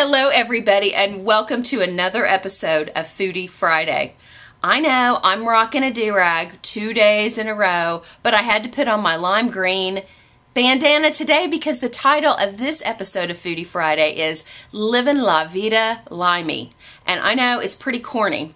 Hello everybody and welcome to another episode of Foodie Friday. I know I'm rocking a do-rag 2 days in a row, but I had to put on my lime green bandana today because the title of this episode of Foodie Friday is Livin La Vida Limey. And I know it's pretty corny,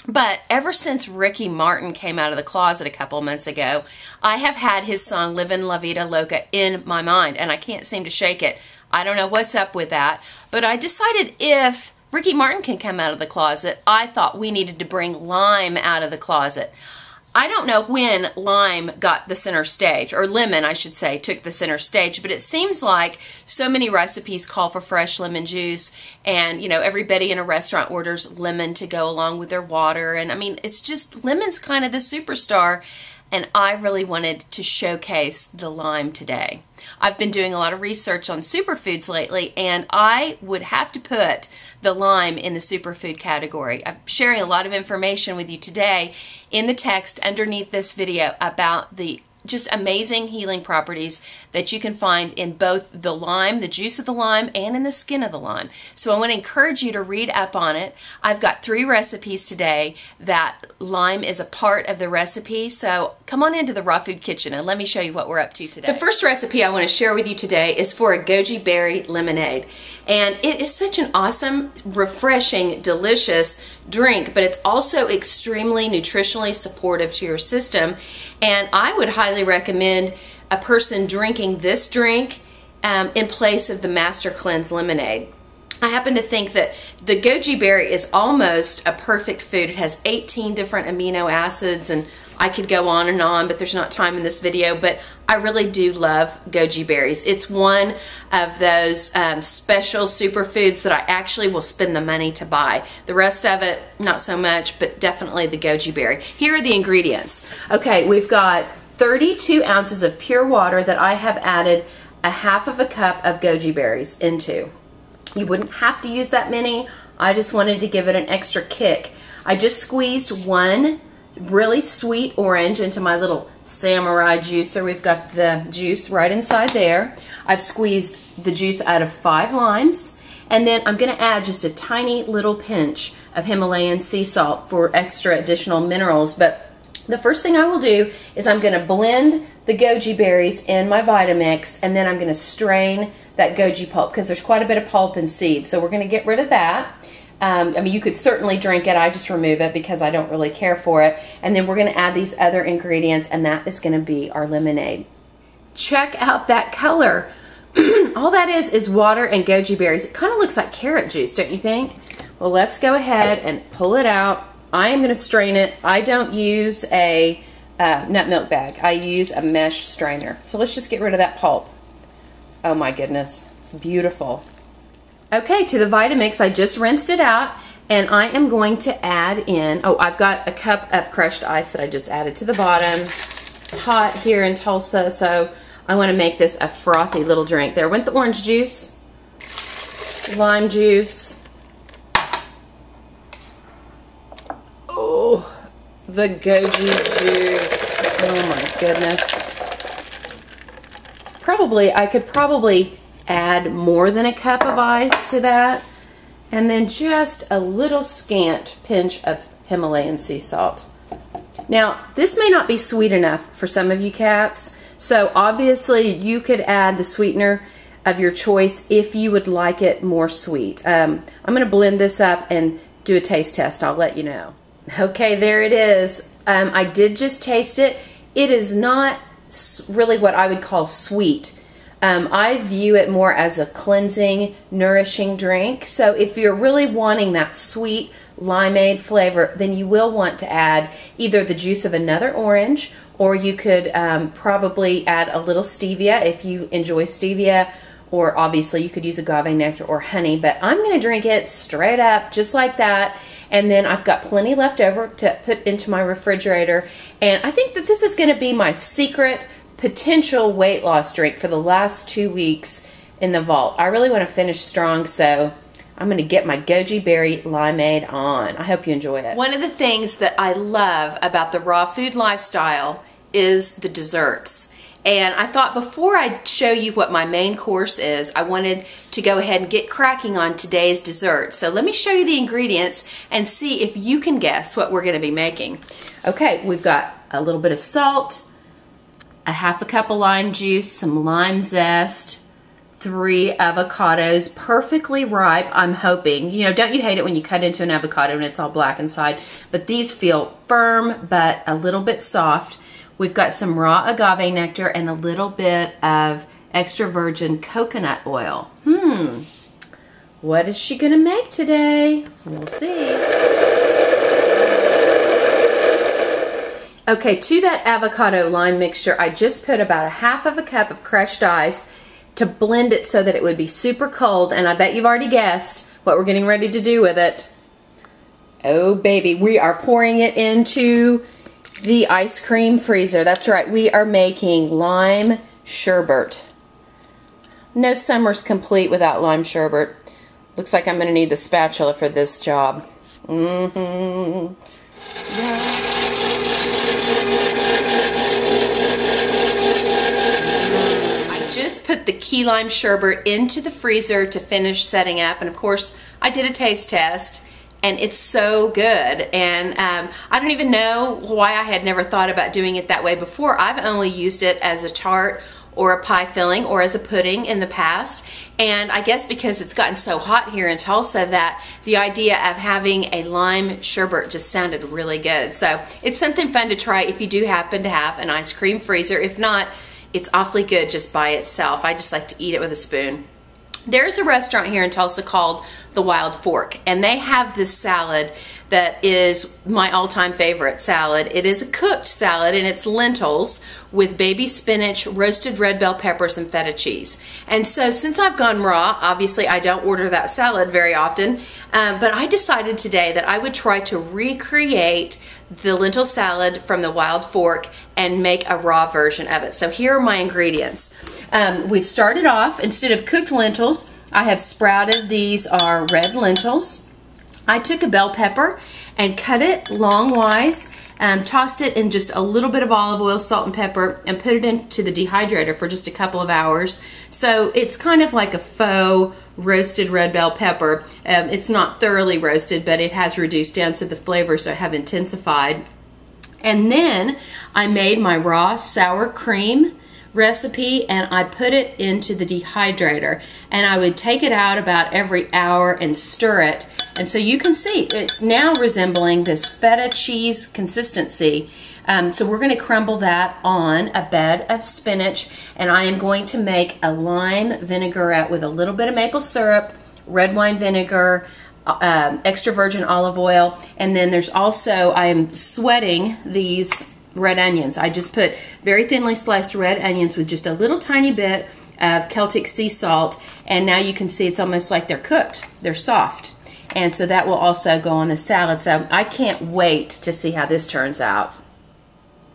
but ever since Ricky Martin came out of the closet a couple months ago, I have had his song Livin La Vida Loca in my mind and I can't seem to shake it. I don't know what's up with that, but I decided if Ricky Martin can come out of the closet, I thought we needed to bring lime out of the closet. I don't know when lime got the center stage, or lemon, I should say, took the center stage, but it seems like so many recipes call for fresh lemon juice, and, you know, everybody in a restaurant orders lemon to go along with their water, and I mean, it's just, lemon's kind of the superstar, and I really wanted to showcase the lime today. I've been doing a lot of research on superfoods lately, and I would have to put the lime in the superfood category. I'm sharing a lot of information with you today in the text underneath this video about the just amazing healing properties that you can find in both the lime, the juice of the lime, and in the skin of the lime. So I want to encourage you to read up on it. I've got 3 recipes today that lime is a part of the recipe, so come on into the Raw Food Kitchen and let me show you what we're up to today. The first recipe I want to share with you today is for a goji berry lemonade. And it is such an awesome, refreshing, delicious drink, but it's also extremely nutritionally supportive to your system. And I would highly recommend a person drinking this drink in place of the Master Cleanse lemonade. I happen to think that the goji berry is almost a perfect food. It has 18 different amino acids, and I could go on, but there's not time in this video, but I really do love goji berries. It's one of those special superfoods that I actually will spend the money to buy. The rest of it, not so much, but definitely the goji berry. Here are the ingredients. Okay, we've got 32 ounces of pure water that I have added a half of a cup of goji berries into. You wouldn't have to use that many. I just wanted to give it an extra kick. I just squeezed one really sweet orange into my little samurai juicer. We've got the juice right inside there. I've squeezed the juice out of 5 limes, and then I'm going to add just a tiny little pinch of Himalayan sea salt for extra additional minerals. But the first thing I will do is I'm going to blend the goji berries in my Vitamix, and then I'm going to strain that goji pulp because there's quite a bit of pulp and seed. So we're going to get rid of that. I mean, you could certainly drink it. I just remove it because I don't really care for it. And then we're going to add these other ingredients, and that is going to be our lemonade. Check out that color. All that is water and goji berries. It kind of looks like carrot juice, don't you think? Well, let's go ahead and pull it out. I am going to strain it. I don't use a nut milk bag. I use a mesh strainer. So let's just get rid of that pulp. Oh my goodness, it's beautiful. Okay, to the Vitamix, I just rinsed it out, and I am going to add in, oh, I've got a cup of crushed ice that I just added to the bottom. It's hot here in Tulsa, so I want to make this a frothy little drink. There went the orange juice, lime juice. Oh, the goji juice. Oh my goodness. I could probably add more than a cup of ice to that, and then just a little scant pinch of Himalayan sea salt. Now, this may not be sweet enough for some of you cats, so obviously you could add the sweetener of your choice if you would like it more sweet. I'm going to blend this up and do a taste test. I'll let you know. Okay, there it is. I did just taste it. It is not really what I would call sweet. I view it more as a cleansing, nourishing drink. So if you're really wanting that sweet limeade flavor, then you will want to add either the juice of another orange, or you could probably add a little stevia if you enjoy stevia, or obviously you could use agave nectar or honey. But I'm going to drink it straight up, just like that. And then I've got plenty left over to put into my refrigerator. And I think that this is going to be my secret potential weight loss drink for the last 2 weeks in the vault. I really want to finish strong, so I'm going to get my goji berry limeade on. I hope you enjoy it. One of the things that I love about the raw food lifestyle is the desserts. And I thought before I show you what my main course is, I wanted to go ahead and get cracking on today's dessert. So let me show you the ingredients and see if you can guess what we're going to be making. Okay, we've got a little bit of salt, a half a cup of lime juice, some lime zest, 3 avocados, perfectly ripe, I'm hoping. You know, don't you hate it when you cut into an avocado and it's all black inside? But these feel firm but a little bit soft. We've got some raw agave nectar and a little bit of extra virgin coconut oil. What is she gonna make today? We'll see. Okay, to that avocado lime mixture, I just put about a half of a cup of crushed ice to blend it so that it would be super cold, and I bet you've already guessed what we're getting ready to do with it. Oh baby, we are pouring it into the ice cream freezer. That's right, we are making lime sherbet. No summer's complete without lime sherbet. Looks like I'm going to need the spatula for this job. Put the key lime sherbet into the freezer to finish setting up, and of course I did a taste test and it's so good, and I don't even know why I had never thought about doing it that way before. I've only used it as a tart or a pie filling or as a pudding in the past, and I guess because it's gotten so hot here in Tulsa that the idea of having a lime sherbet just sounded really good. So it's something fun to try if you do happen to have an ice cream freezer. If not, it's awfully good just by itself. I just like to eat it with a spoon. There's a restaurant here in Tulsa called The Wild Fork, and they have this salad that is my all-time favorite salad. It is a cooked salad, and it's lentils with baby spinach, roasted red bell peppers, and feta cheese. And so since I've gone raw, obviously I don't order that salad very often, but I decided today that I would try to recreate the lentil salad from the Wild Fork and make a raw version of it. So here are my ingredients. We've started off, instead of cooked lentils, I have sprouted. These are red lentils. I took a bell pepper and cut it longwise, tossed it in just a little bit of olive oil, salt, and pepper, and put it into the dehydrator for just a couple of hours. So it's kind of like a faux roasted red bell pepper. It's not thoroughly roasted, but it has reduced down, so the flavors have intensified. And then I made my raw sour cream recipe, and I put it into the dehydrator, and I would take it out about every hour and stir it, and so you can see it's now resembling this feta cheese consistency. So we're going to crumble that on a bed of spinach, and I am going to make a lime vinaigrette with a little bit of maple syrup, red wine vinegar, extra virgin olive oil, and then there's also, I am sweating these red onions. I just put very thinly sliced red onions with just a little tiny bit of Celtic sea salt, and now you can see it's almost like they're cooked. They're soft, and so that will also go on the salad. So I can't wait to see how this turns out.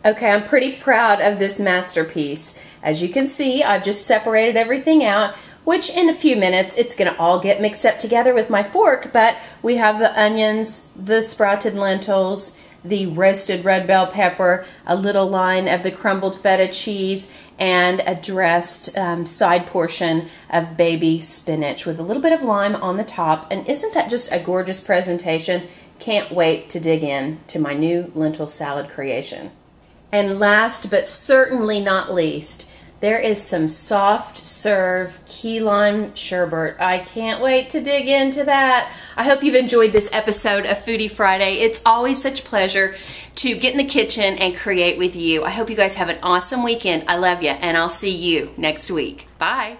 Okay, I'm pretty proud of this masterpiece. As you can see, I've just separated everything out, which in a few minutes it's going to all get mixed up together with my fork, but we have the onions, the sprouted lentils, the roasted red bell pepper, a little line of the crumbled feta cheese, and a dressed side portion of baby spinach with a little bit of lime on the top. And isn't that just a gorgeous presentation? Can't wait to dig in to my new lentil salad creation. And last but certainly not least, there is some soft serve key lime sherbet. I can't wait to dig into that. I hope you've enjoyed this episode of Foodie Friday. It's always such a pleasure to get in the kitchen and create with you. I hope you guys have an awesome weekend. I love you, and I'll see you next week. Bye.